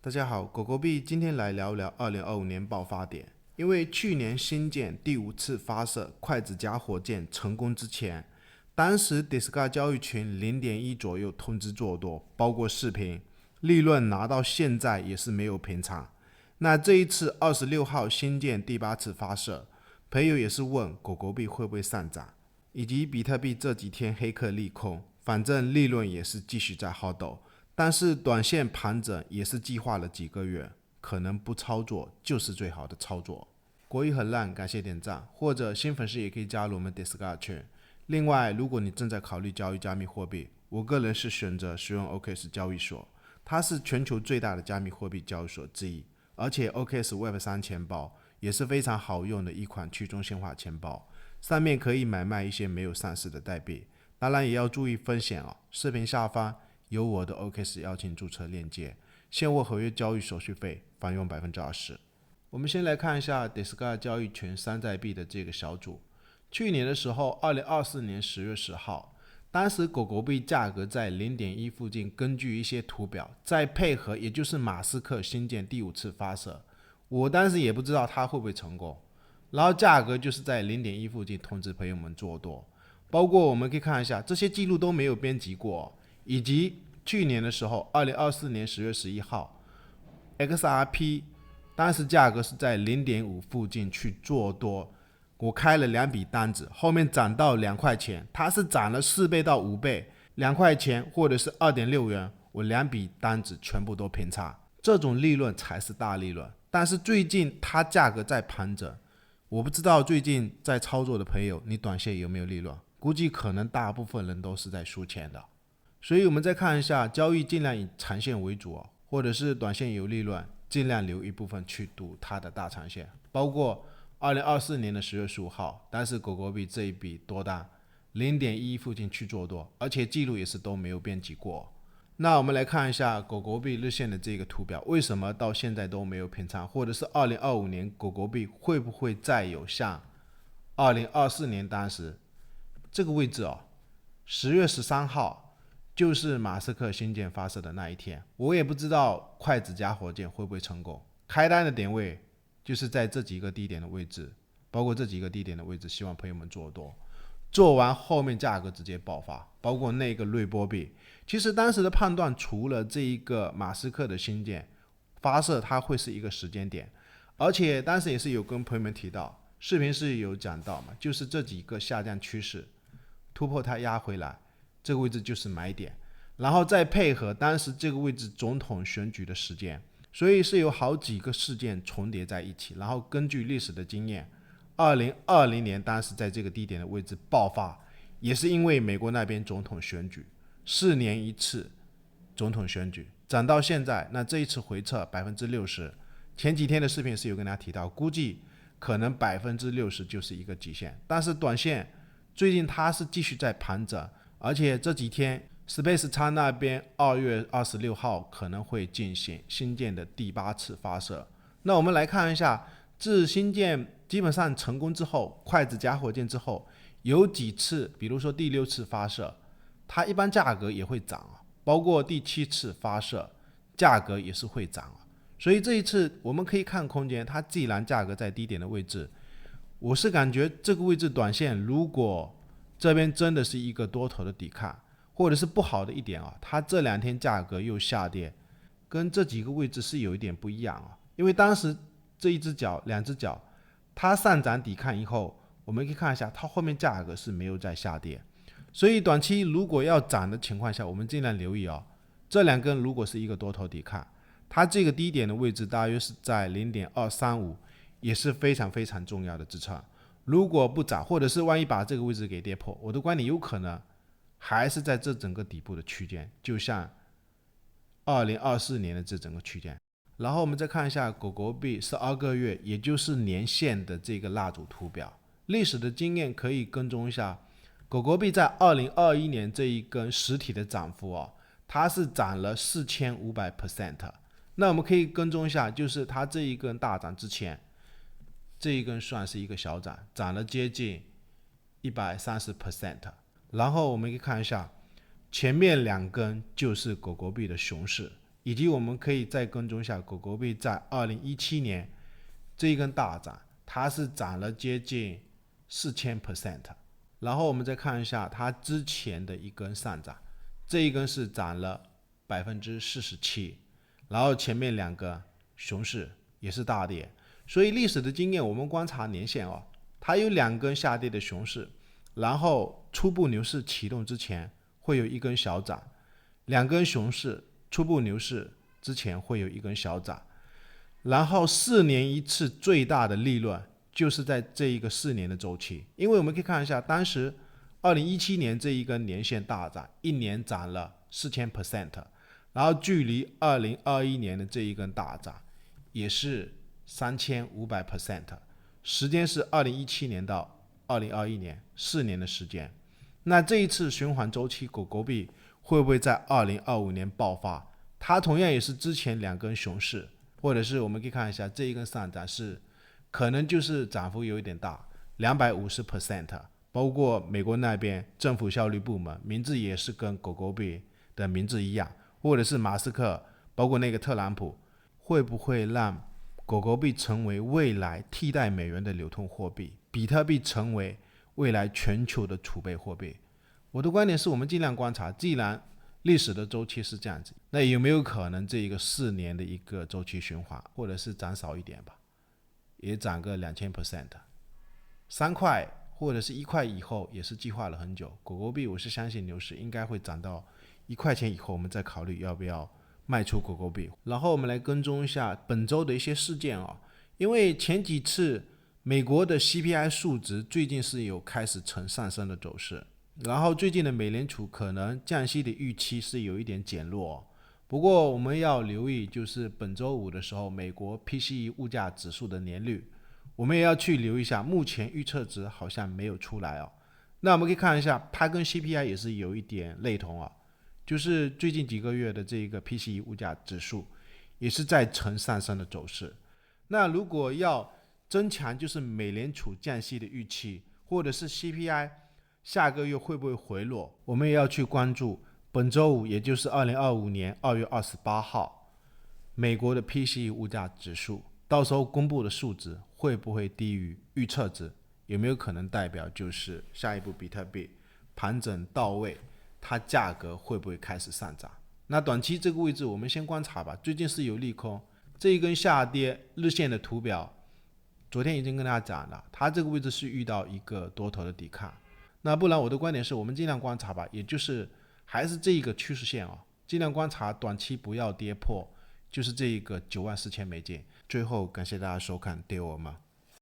大家好，狗狗币今天来聊聊2025年爆发点。因为去年星舰第5次发射筷子夹火箭成功之前，当时 Discord 交易群0.1左右通知做多，包括视频，利润拿到现在也是没有平仓。那这一次26号星舰第8次发射，朋友也是问狗狗币会不会上涨，以及比特币这几天黑客利空，反正利润也是继续在耗斗。但是短线盘整也是计划了几个月，可能不操作就是最好的操作。国语很烂，感谢点赞，或者新粉丝也可以加入我们 Discord 群。另外，如果你正在考虑交易加密货币，我个人是选择使用 OKX 交易所，它是全球最大的加密货币交易所之一，而且 OKX Web3 钱包也是非常好用的一款去中心化钱包，上面可以买卖一些没有上市的代币，当然也要注意风险哦。视频下方有我的 OKX 邀请注册链接，现货合约交易手续费返佣20%。我们先来看一下 Discord 交易群山寨币的这个小组。去年的时候，2024年10月10号，当时狗狗币价格在 0.1 附近，根据一些图表，再配合也就是马斯克星舰第5次发射，我当时也不知道它会不会成功，然后价格就是在 0.1 附近通知朋友们做多，包括我们可以看一下这些记录都没有编辑过，以及去年的时候2024年10月11号 XRP 当时价格是在 0.5 附近去做多，我开了2笔单子，后面涨到2块钱，它是涨了4倍到5倍，2块钱或者是 2.6 元，我2笔单子全部都平仓，这种利润才是大利润。但是最近它价格在盘整，我不知道最近在操作的朋友你短线有没有利润，估计可能大部分人都是在输钱的。所以我们再看一下，交易尽量以长线为主，或者是短线有利润，尽量留一部分去赌它的大长线。包括2024年的10月15号，但是狗狗币这一笔多单 0.1 附近去做多，而且记录也是都没有编辑过。那我们来看一下狗狗币日线的这个图表，为什么到现在都没有平仓，或者是2025年狗狗币会不会再有像2024年当时这个位置10月13号就是马斯克星舰发射的那一天，我也不知道筷子夹火箭会不会成功。开单的点位就是在这几个低点的位置，包括这几个低点的位置，希望朋友们做多。做完后面价格直接爆发，包括那个瑞波币。其实当时的判断，除了这一个马斯克的星舰发射，它会是一个时间点，而且当时也是有跟朋友们提到，视频是有讲到嘛，就是这几个下降趋势突破它压回来。这个位置就是买点，然后再配合当时这个位置总统选举的时间，所以是有好几个事件重叠在一起，然后根据历史的经验，2020年当时在这个低点的位置爆发，也是因为美国那边总统选举，4年一次总统选举，涨到现在，那这一次回撤60%，前几天的视频是有跟大家提到，估计可能60%就是一个极限，但是短线最近它是继续在盘整。而且这几天 SpaceX 那边2月26号可能会进行星舰的第8次发射。那我们来看一下，自星舰基本上成功之后，筷子夹火箭之后，有几次，比如说第6次发射，它一般价格也会涨，包括第7次发射，价格也是会涨。所以这一次我们可以看空间，它既然价格在低点的位置，我是感觉这个位置短线如果这边真的是一个多头的抵抗，或者是不好的一点它这2天价格又下跌，跟这几个位置是有一点不一样因为当时这一只脚、2只脚，它上涨抵抗以后，我们可以看一下，它后面价格是没有再下跌，所以短期如果要涨的情况下，我们尽量留意这2根如果是一个多头抵抗，它这个低点的位置大约是在 0.235， 也是非常非常重要的支撑。如果不涨，或者是万一把这个位置给跌破，我的观点有可能还是在这整个底部的区间，就像2024年的这整个区间。然后我们再看一下狗狗币12个月，也就是年线的这个蜡烛图表，历史的经验可以跟踪一下。狗狗币在2021年这一根实体的涨幅它是涨了4500%。那我们可以跟踪一下，就是它这一根大涨之前，这一根算是一个小涨，涨了接近130%。然后我们可以看一下，前面2根就是狗狗币的熊市，以及我们可以再跟踪一下狗狗币在2017年这一根大涨，它是涨了接近4000%。然后我们再看一下它之前的一根上涨，这一根是涨了47%，然后前面两个熊市也是大跌。所以历史的经验，我们观察年线它有2根下跌的熊市，然后初步牛市启动之前会有一根小涨，2根熊市初步牛市之前会有一根小涨，然后4年一次最大的利润就是在这一个4年的周期。因为我们可以看一下，当时2017年这一根年线大涨，一年涨了4000%，然后距离2021年的这一根大涨也是3500%，时间是2017年到2021年4年的时间。那这一次循环周期，狗狗币会不会在2025年爆发？它同样也是之前2根熊市，或者是我们可以看一下这一根上涨是可能就是涨幅有一点大，250%，包括美国那边政府效率部门名字也是跟狗狗币的名字一样，或者是马斯克，包括那个特朗普，会不会让狗狗币成为未来替代美元的流通货币，比特币成为未来全球的储备货币？我的观点是我们尽量观察，既然历史的周期是这样子，那有没有可能这一个4年的一个周期循环，或者是涨少一点吧，也涨个2000%，3块或者是1块以后也是计划了很久。狗狗币我是相信牛市应该会涨到1块钱以后，我们再考虑要不要卖出狗狗币。然后我们来跟踪一下本周的一些事件因为前几次美国的 CPI 数值最近是有开始呈上升的走势，然后最近的美联储可能降息的预期是有一点减弱不过我们要留意，就是本周五的时候美国 PCE 物价指数的年率，我们也要去留意一下，目前预测值好像没有出来那我们可以看一下，它跟 CPI 也是有一点类同就是最近几个月的这个 PCE 物价指数也是在呈上升的走势。那如果要增强就是美联储降息的预期，或者是 CPI 下个月会不会回落，我们也要去关注本周五，也就是2025年2月28号美国的 PCE 物价指数，到时候公布的数值会不会低于预测值，有没有可能代表就是下一步比特币盘整到位，它价格会不会开始上涨？那短期这个位置我们先观察吧，最近是有利空，这一根下跌日线的图表昨天已经跟大家讲了，它这个位置是遇到一个多头的抵抗。那不然我的观点是我们尽量观察吧，也就是还是这一个趋势线尽量观察短期不要跌破就是这一个94000美金。最后感谢大家收看，对我们